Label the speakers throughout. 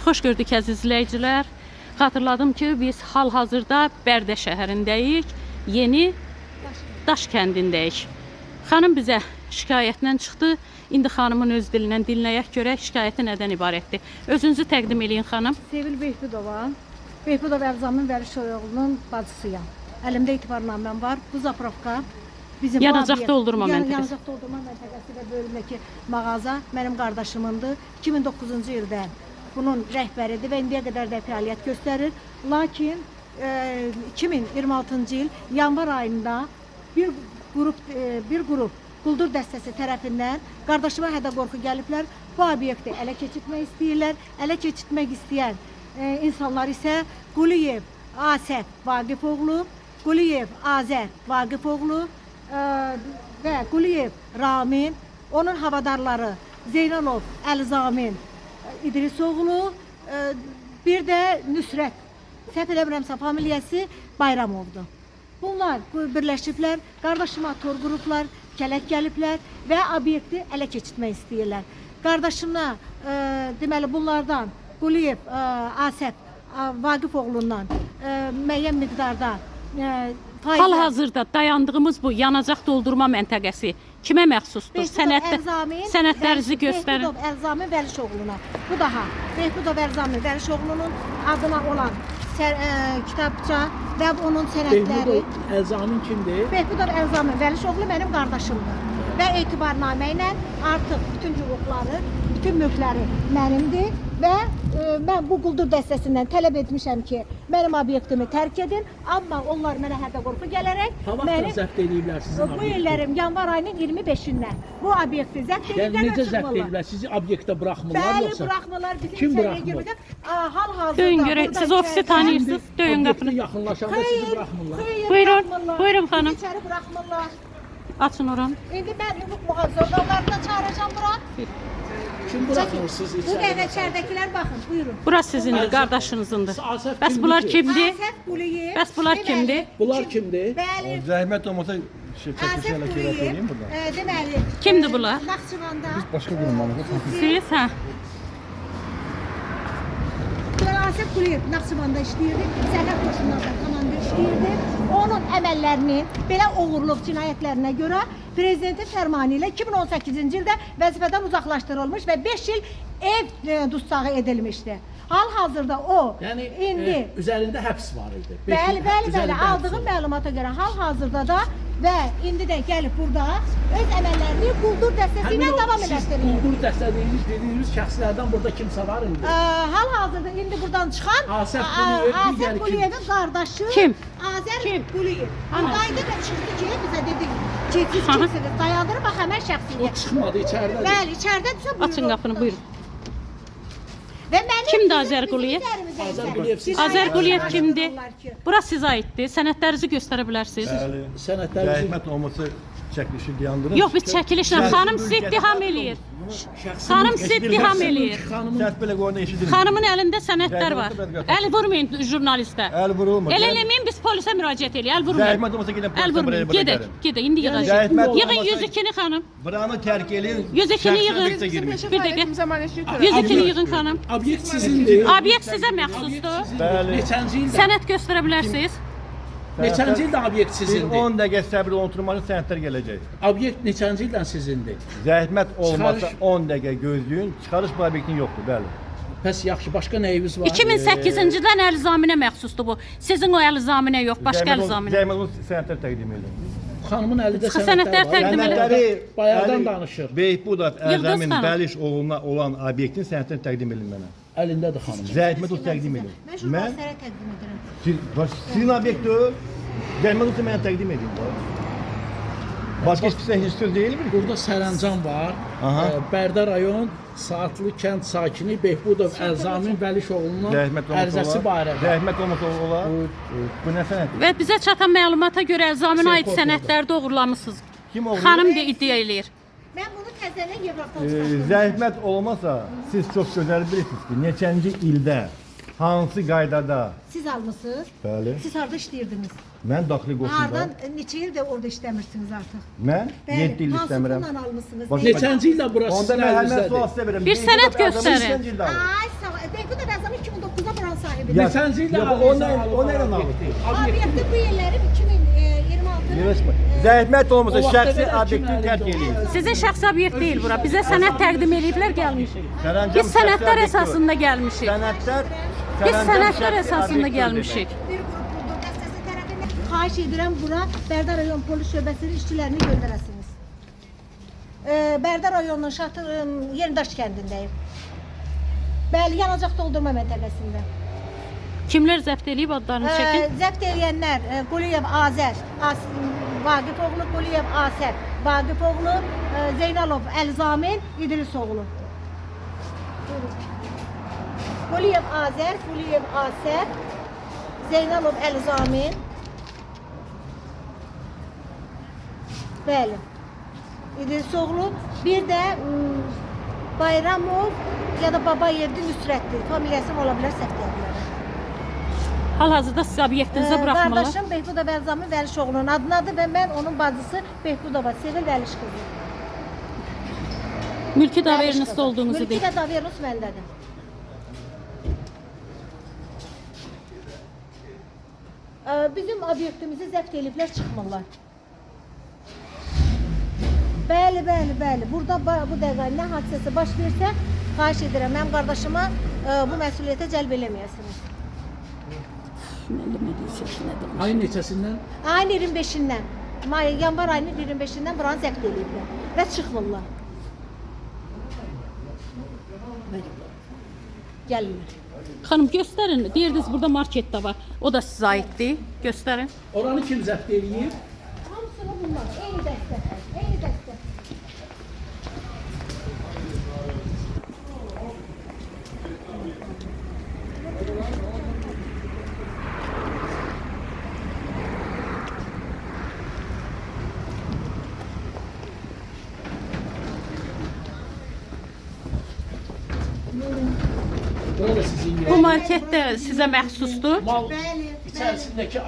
Speaker 1: Xoş gördük əziz izləyicilər. Xatırladım ki, biz hal-hazırda Bərdə şəhərindəyik. Yeni Daş kəndindəyik. Xanım bizə şikayətlə çıxdı. İndi xanımın öz dilindən dinləyək görək şikayəti nədən ibarətdir. Özünüzü təqdim eləyin xanım.
Speaker 2: Sevil Behbudova, Behbudov Ərzamın Vəlişoğlu'nun bacısıyam. Əlimdə etibarnaməm var. Bu zapravka bizim
Speaker 1: Yanacaq doldurma məntəqəsi.
Speaker 2: Yanacaq doldurma məntəqəsi və bölümdəki mağaza mənim qardaşımındır. 2009-cu ildə bunun rəhbəridir və indiyə qədər də fəaliyyət göstərir. Lakin 2026-cı il yanvar ayında bir qrup quldur dəstəsi tərəfindən qardaşıma hədə-qorxu gəliblər. Bu obyekti ələ keçirtmək istəyirlər. Ələ keçirtmək istəyən insanlar isə Quliyev Asəf Vaqifoğlu, Quliyev Azər Vaqifoğlu və Quliyev Ramin, onun havadarları Zeynalov Əlzamin İdrisoğlu, bir də Nüsrət, səhv eləmirəmsə familiyası Bayramovdur. Bunlar birləşiblər, qardaşıma tor qruplar, kələk gəliblər və obyekti ələ keçirtmək istəyirlər. Qardaşımla deməli bunlardan Quliyev Asəf Vaqifoğlu'ndan müəyyən miqdarda
Speaker 1: Hal-hazırda dayandığımız bu yanacaq doldurma məntəqəsi kimə məxsusdur? Sənədlərinizi göstərin.
Speaker 2: Behbudov Əlzamin Vəlişoğlu'na. Bu daha Behbudov Əlzamin Vəlişoğlu'nun adına olan kitabça və onun sənədləri.
Speaker 3: Behbudov Əlzamin kimdir?
Speaker 2: Behbudov Əlzamin Vəlişoğlu mənim qardaşımdır. Və etibarnamə ilə artıq bütün hüquqları, bütün mülkləri mənimdir və mən bu quldur dəstəsindən tələb etmişəm ki, mənim obyektimi tərk edin, amma onlar mənə hədə-qorxu gələrək
Speaker 3: Vaxtda zəbt ediblər sizin
Speaker 2: bu illərim yanvar ayının 25-dən bu obyekti zəbt ediblər.
Speaker 3: Yəni necə zəbt ediblər? Sizi obyektə buraxmırlar
Speaker 2: Bəli,
Speaker 3: yoxsa?
Speaker 2: buraxmırlar.
Speaker 3: Kim buraxmır?
Speaker 2: Hal-hazırda
Speaker 1: Döyün görək, siz ofisi tanıyırsınız, döyün qapını.
Speaker 3: Yaxınlaşanda sizi buraxmırlar.
Speaker 1: Buyurun, buyurun xanım.
Speaker 2: İçəri buraxmırlar.
Speaker 1: Açın oranı.
Speaker 2: İndi mən hüquq mühafizə orqanlarına çağıracağım bura.
Speaker 3: Kim buraxmırsınız
Speaker 2: Bu
Speaker 3: içəri?
Speaker 2: qədər içəridəkilər baxın, buyurun.
Speaker 1: Burası sizindir, qardaşınızındır.
Speaker 3: Asəf
Speaker 1: Bəs
Speaker 3: kimdir
Speaker 1: bunlar
Speaker 3: ki?
Speaker 1: kimdir?
Speaker 2: Asəf Quliyev.
Speaker 1: Bəs bunlar kimdir?
Speaker 3: Bunlar kimdir?
Speaker 2: Bəli.
Speaker 4: Zəhmət olmasa çəkilişə
Speaker 2: Asəf
Speaker 4: elə
Speaker 2: Quliyev.
Speaker 4: eləyim burada.
Speaker 2: Deməli.
Speaker 1: Kimdir bunlar?
Speaker 2: Naxçıvanda.
Speaker 4: Başqa qurumlarımız.
Speaker 1: Siz, hə?
Speaker 2: Asəf Quliyev Naxçıvanda işləyirdi. Sərhəd qoşunlarında komandir işləyirdi. Onun əməllərinin belə oğurluq cinayətlərinə görə Prezidentin fərmanı ilə 2018-ci ildə vəzifədən uzaqlaşdırılmış və 5 il ev dustsağı edilmişdi. Hal-hazırda o
Speaker 3: Yəni
Speaker 2: indi
Speaker 3: üzərində həbs var idi.
Speaker 2: bəli, aldığım məlumata görə hal-hazırda da və indi də gəlib burada öz əməllərini quldur dəstəsi ilə davam etdirir.
Speaker 3: Quldur dediyiniz şəxslərdən burada kimsə var indi?
Speaker 2: Hal-hazırda indi buradan çıxan
Speaker 3: Asəf Quliyev, digəri
Speaker 2: Asəf
Speaker 3: kim?
Speaker 2: Quliyevin qardaşı
Speaker 1: Kim?
Speaker 2: Azər
Speaker 1: Kim?
Speaker 2: Quliyev. Buradaydı və çıxdı ki, bizə dedi ki, siz kimsiniz? Dayandırıb bax həmən
Speaker 3: O
Speaker 2: şəxsiyyət.
Speaker 3: çıxmadı içəridə.
Speaker 2: Bəli, içəridədirsə buyurun.
Speaker 1: Açın qapını, buyurun.
Speaker 2: Və mənim
Speaker 1: Kimdir Azər Quliyev?
Speaker 3: Azər Quliyev siz-
Speaker 1: Azər Quliyev kimdir? Bura sizə aiddir. Sənədlərinizi göstərə bilərsiniz.
Speaker 4: Bəli.
Speaker 3: Sənədlərinizi
Speaker 4: Zəhmət olmasa çəkilişi dayandırın.
Speaker 1: Yox, biz çəkilişlə. Xanım sizi ittiham eləyir. Xanım sizi ittiham eləyir.
Speaker 4: Səs belə qoyanda eşidilir.
Speaker 1: Xanımın əlində sənədlər var. Əl vurmayın jurnalistə.
Speaker 4: Əl vurulmur.
Speaker 1: El eləməyin, biz polisə müraciət eləyin. Əl vurmayın.
Speaker 4: Zəhmət olmasa gedin
Speaker 1: Əl
Speaker 4: polisə
Speaker 1: vurmayın.
Speaker 4: buraya
Speaker 1: Gedək,
Speaker 4: gəlin.
Speaker 1: gedək. İndi yığacaq.
Speaker 4: Zəhmət
Speaker 1: Yığın
Speaker 4: olmasa-
Speaker 1: 102-ni xanım.
Speaker 4: Buranı tərk eləyin.
Speaker 1: 102-ni yığın.
Speaker 4: Şəxsən girmiş.
Speaker 1: Bir dəqiqə. 102-ni yığın xanım.
Speaker 3: Obyekt sizindir.
Speaker 1: Obyekt sizə məxsusdur.
Speaker 4: Bəli.
Speaker 3: Neçənci ildə?
Speaker 1: Sənəd göstərə bilərsiniz.
Speaker 3: Neçənci ildə obyekt
Speaker 4: Bir
Speaker 3: sizindir?
Speaker 4: 10 dəqiqə səbir oturmanın sənədlər gələcək.
Speaker 3: Obyekt neçənci ildən sizindir?
Speaker 4: Zəhmət olmasa
Speaker 3: Çıxarış-
Speaker 4: 10 dəqiqə gözləyin. Çıxarış bu obyektin yoxdur, bəli.
Speaker 3: Bəs yaxşı, başqa nəyiniz var?
Speaker 1: 2008-ci-dən Əlizaminə məxsusdur bu. Sizin o Əlizaminə yox, başqa Əlizaminə.
Speaker 4: Zəhmət olmasa sənədlər təqdim edin.
Speaker 3: Xanımın əlində
Speaker 1: Çıxı
Speaker 3: sənədlər
Speaker 1: sənədlər
Speaker 3: var.
Speaker 1: təqdim edin.
Speaker 4: Sənədləri
Speaker 3: Bayaqdan danışır.
Speaker 4: Behbudov Əlzamin
Speaker 1: xanım.
Speaker 4: Bəliş oğluna olan obyektin sənədlərini təqdim edin mənə.
Speaker 3: Əlindədir xanım.
Speaker 4: Zəhmət olsa təqdim edin.
Speaker 2: Mən jurnalistlərə təqdim edirəm.
Speaker 4: Sizin obyekt o. Zəhmət olsa mənə təqdim edin. Başqa heç söz deyil mi?
Speaker 3: Burada sərəncam var.
Speaker 4: Aha.
Speaker 3: Bərdə rayon Saatlı kənd sakini Behbudov Əlzamin Vəlişoğlu'nun
Speaker 4: Zəhmət olmasa
Speaker 3: ərizəsi
Speaker 4: olar.
Speaker 3: barədə.
Speaker 4: Zəhmət olmasa olar. Bu nə sənəddir?
Speaker 1: Və bizə çatan məlumata görə Əlizaminə aid sənədləri doğrulamısınız.
Speaker 4: Kim oğlu?
Speaker 1: Xanım da iddia eləyir.
Speaker 2: Mən bunu təzədən Evropdan çıxartdım.
Speaker 4: Zəhmət olmasa siz çox gözəl bilirsiniz ki, neçənci ildə hansı qaydada?
Speaker 2: Siz almısınız.
Speaker 4: Bəli.
Speaker 2: Siz harda işləyirdiniz?
Speaker 4: Mən daxili qoşunda.
Speaker 2: Hardan neçə ildir orada işləmirsiniz artıq?
Speaker 4: Mən 7 il istəmirəm.
Speaker 2: Hansı pulla almısınız?
Speaker 4: Baş-
Speaker 3: Neçənci ildə burası
Speaker 4: Onda
Speaker 3: sizin
Speaker 4: mən həmin sual
Speaker 3: əlinizdədir?
Speaker 4: sizə verirəm.
Speaker 1: Bir sənəd göstərin.
Speaker 2: Ay sağ ol. Bu da Bəzəm 2009-da buranın sahibidir.
Speaker 3: Neçənci ildə
Speaker 4: Yox, o nə
Speaker 3: obyekti?
Speaker 2: Obyekti bu illəri 2026-da.
Speaker 4: Zəhmət olmasa
Speaker 3: O vaxtda
Speaker 4: şəxsi
Speaker 3: qədər
Speaker 4: obyekti
Speaker 3: kim
Speaker 4: tərk
Speaker 3: əlində
Speaker 4: edin.
Speaker 1: Sizin şəxsi obyekt deyil bura. Bizə sənəd təqdim ediblər, gəlmişik.
Speaker 4: Sərəncam
Speaker 1: Biz
Speaker 4: şəxsi
Speaker 1: sənədlər
Speaker 4: obyekt
Speaker 1: əsasında gəlmişik.
Speaker 4: Sənədlər
Speaker 1: Biz
Speaker 4: sərəncam
Speaker 1: sənədlər
Speaker 4: şəxsi
Speaker 1: əsasında
Speaker 4: obyekt
Speaker 1: gəlmişik.
Speaker 2: Bir qrup quldur dəstəsi tərəfindən xahiş edirəm bura Bərdər rayon polis şöbəsinin işçilərini göndərəsiniz. Bərdər rayonunun Yenidaş kəndindəyim. Bəli, yanacaq doldurma məntəqəsində.
Speaker 1: Kimlər zəbt eləyib adlarını çəkin?
Speaker 2: Zəbt eləyənlər Quliyev Azər, Vaqifoğlu Quliyev Asər, Vaqifoğlu Zeynalov Əlzamin İdrisoğlu. Quliyev Azər, Quliyev Asər, Zeynalov Əlzamin. Bəli. İdrisoğlu, bir də Bayramov ya da Babayevdi Nüsrətdir. Familiyası ola bilər, səhv deyə bilərəm.
Speaker 1: Hal-hazırda sizi obyektinizə buraxmırlar.
Speaker 2: Qardaşım Behbudov Əlzamin Vəlişoğlu'nun adınadır və mən onun bacısı Behbudova Sevil Vəliş qızı.
Speaker 1: Mülki daverinizdə olduğunuzu
Speaker 2: Mülki
Speaker 1: deyil.
Speaker 2: də daverinuz məndədir. Bizim obyektimizi zəbt ediblər, çıxmırlar. Bəli, bəli, bəli. Burada bu dəqiqə nə hadisəsi baş versə, xahiş edirəm, mənim qardaşıma bu məsuliyyətə cəlb eləməyəsiniz.
Speaker 3: Ayın neçəsindən?
Speaker 2: Ayın 25-dən, yanvar ayının 25-dən buranı zəbt ediblər və çıxmırlar. Gəlirlər.
Speaker 1: Xanım göstərin. Deyirdiniz burada market də var. O da sizə aiddir. Göstərin.
Speaker 3: Oranı kim zəbt eləyib?
Speaker 2: Hamısını bunlar, eyni dəstə, eyni dəstə.
Speaker 3: Burada sizin
Speaker 1: Bu market də sizə məxsusdur.
Speaker 3: mal
Speaker 2: Bəli,
Speaker 3: içərisindəki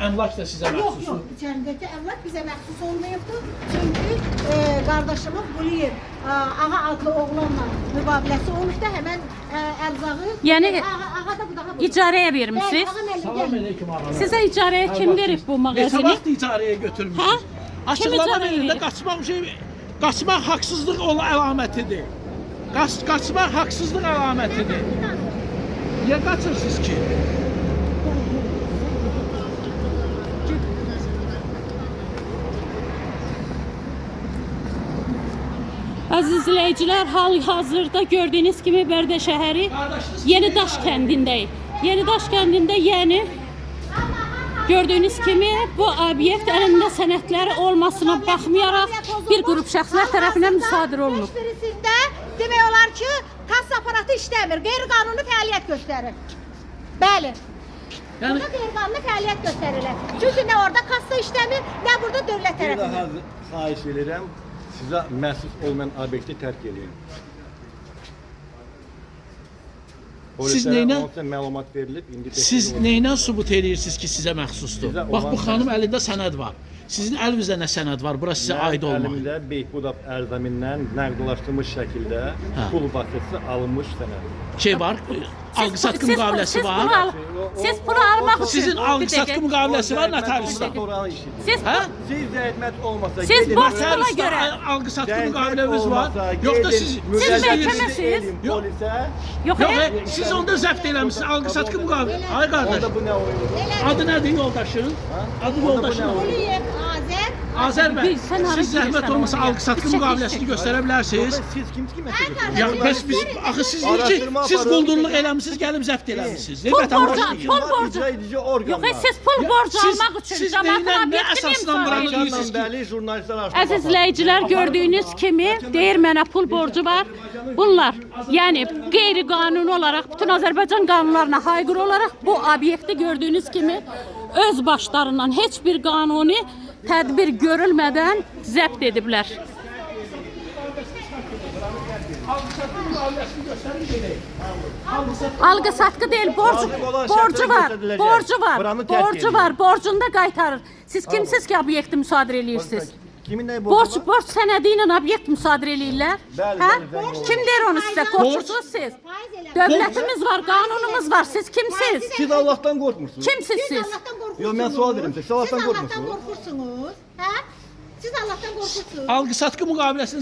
Speaker 3: əmlak da sizə
Speaker 2: Yox,
Speaker 3: məxsusdur.
Speaker 2: yox, içəridəki əmlak bizə məxsus olmayıbdır. Çünki qardaşımın Quliyev ağa adlı oğlanla mübadiləsi olubda həmən ərzağı.
Speaker 1: Yəni,
Speaker 2: ağa da budağa bu.
Speaker 1: İcarəyə vermisiniz.
Speaker 3: Salam aleyküm ağalar.
Speaker 1: Sizə icarəyə kim verib bu
Speaker 3: Neçə
Speaker 1: mağazini?
Speaker 3: vaxt icarəyə götürmüşsünüz?
Speaker 1: Hə?
Speaker 3: Açıqlama
Speaker 1: icarəyə
Speaker 3: verin də
Speaker 1: verib?
Speaker 3: qaçmaq haqsızlıq əlamətidir. Qaçmaq haqsızlıq əlamətidir. Niyə qaçırsınız ki?
Speaker 1: Əziz izləyicilər, hal-hazırda gördüyünüz kimi Bərdə şəhəri Yenidaş kəndindəyik. Yenidaş kəndində, yəni gördüyünüz kimi bu obyekt əlində sənədləri olmasına baxmayaraq bir qrup şəxslər tərəfindən müsadirə olunub.
Speaker 2: Heç birisində demək olar ki, kassa aparatı işləmir, qeyri-qanuni fəaliyyət göstərir. Bəli.
Speaker 3: Yəni
Speaker 2: Burada qeyri-qanuni fəaliyyət göstərirlər. Çünki nə orada kassa işləmir, nə burada dövlət
Speaker 4: Bir daha
Speaker 2: tərəfindən.
Speaker 4: xahiş edirəm, sizə məxsus olmayan obyekti tərk edin.
Speaker 3: Siz
Speaker 4: Polislərə
Speaker 3: neynə-
Speaker 4: onsuz məlumat verilib, indi
Speaker 3: siz nəyə sübut edirsiniz ki, sizə məxsusdur?
Speaker 4: Bizə
Speaker 3: Bax bu
Speaker 4: olan-
Speaker 3: xanım əlində sənəd var. Sizin əlinizdə nə sənəd var? Bura sizə aid olmalı.
Speaker 4: Əlimdə Behbudov Ərzəmindən nəqdləşdirilmiş şəkildə
Speaker 3: Hə.
Speaker 4: pul basısı alınmış sənəd.
Speaker 3: Şey var, alqı-satqı müqaviləsi var.
Speaker 1: Siz pulu almaq üçün.
Speaker 3: Sizin alqı-satqı müqaviləsi var notariusda.
Speaker 1: Siz
Speaker 3: Hə?
Speaker 4: Siz zəhmət olmasa
Speaker 1: Siz
Speaker 4: gedin,
Speaker 1: borc
Speaker 4: notarius-
Speaker 1: pula görə.
Speaker 3: Alqı-satqı
Speaker 4: Zəhmət
Speaker 3: müqavilemiz var.
Speaker 4: olmasa
Speaker 3: Yox da
Speaker 4: gedin,
Speaker 3: siz
Speaker 4: müraciət
Speaker 1: məhkəməsiniz?
Speaker 4: edin
Speaker 3: Yox.
Speaker 4: polisə.
Speaker 1: Yox,
Speaker 3: Yox, siz onda zəbt eləmisiniz alqı-satqı müqavilə. Ay qardaş,
Speaker 4: Onda bu nə oyundur?
Speaker 3: adı nədir yoldaşın? Adı
Speaker 4: Onda bu
Speaker 3: yoldaşın.
Speaker 4: nə olur?
Speaker 2: Quliyev, Azər.
Speaker 3: Azər bəy,
Speaker 1: Sən hara
Speaker 3: siz zəhmət
Speaker 1: gedirsən
Speaker 3: olmasa
Speaker 1: oraya?
Speaker 3: alqı-satqı
Speaker 1: Çək,
Speaker 3: müqaviləsini
Speaker 1: çək.
Speaker 3: göstərə bilərsiniz.
Speaker 4: Siz kimsiniz ki məsələ?
Speaker 3: Ya
Speaker 2: qardaş,
Speaker 3: bəs biz axı siz deyir ki,
Speaker 4: Araşdırma
Speaker 3: siz
Speaker 4: aparın.
Speaker 3: quldurluq eləmisiniz, gəlib zəbt eləmisiniz. Ne
Speaker 1: Pul
Speaker 3: vətəndaş
Speaker 1: borcu,
Speaker 3: deyir?
Speaker 1: pul borcu.
Speaker 4: İcra edici orqanlar.
Speaker 1: Yox, siz pul borcu
Speaker 3: siz-
Speaker 1: almaq üçün
Speaker 3: siz
Speaker 1: cəmaatın
Speaker 3: neynə- nə
Speaker 1: obyektini
Speaker 3: əsasla
Speaker 1: imza
Speaker 3: buranı
Speaker 1: verirsiniz.
Speaker 3: deyirsiniz?
Speaker 4: Bəli, jurnalistlər araşdırma
Speaker 1: Əziz izləyicilər, gördüyünüz kimi deyir mənə pul borcu var. Bunlar, yəni qeyri-qanuni olaraq bütün Azərbaycan qanunlarına aykırı olaraq bu obyekti gördüyünüz kimi öz başlarından heç bir qanuni tədbir görülmədən zəbt ediblər.
Speaker 3: Alqı-satqı müqaviləsini göstərin gedək. Alqı-satqı
Speaker 1: Alqı satqı deyil, borcu
Speaker 4: Lazım olan
Speaker 1: borcu
Speaker 4: şərtlər
Speaker 1: var.
Speaker 4: göstəriləcək.
Speaker 1: Borcu var.
Speaker 4: Buranı tərk
Speaker 1: Borcu
Speaker 4: edin.
Speaker 1: var. Borcunu da qaytarır. Siz kimsiz ki obyekti müsadirə edirsiniz?
Speaker 4: Kimin nə
Speaker 1: Borc
Speaker 4: borcu var?
Speaker 1: borc sənədi ilə obyekt müsadirə edirlər.
Speaker 4: Bəli,
Speaker 1: Hə?
Speaker 4: bəli, bəli.
Speaker 1: Kim deyir onu sizə? Qorxusunuz siz.
Speaker 2: Faiz elə.
Speaker 1: Dövlətimiz var, qanunumuz var. Siz kimsiz?
Speaker 4: Siz Allah'tan qorxmursunuz.
Speaker 1: Kimsiz
Speaker 2: Siz
Speaker 1: siz?
Speaker 2: Allah'tan qorxursunuz.
Speaker 4: Yo, mən sual verirəm sizə. Siz Allah'tan
Speaker 2: Siz Allah'tan
Speaker 4: qorxursunuz.
Speaker 2: qorxursunuz. Hə? Siz Allah'tan qorxursunuz.
Speaker 3: Alqı-satqı müqaviləsini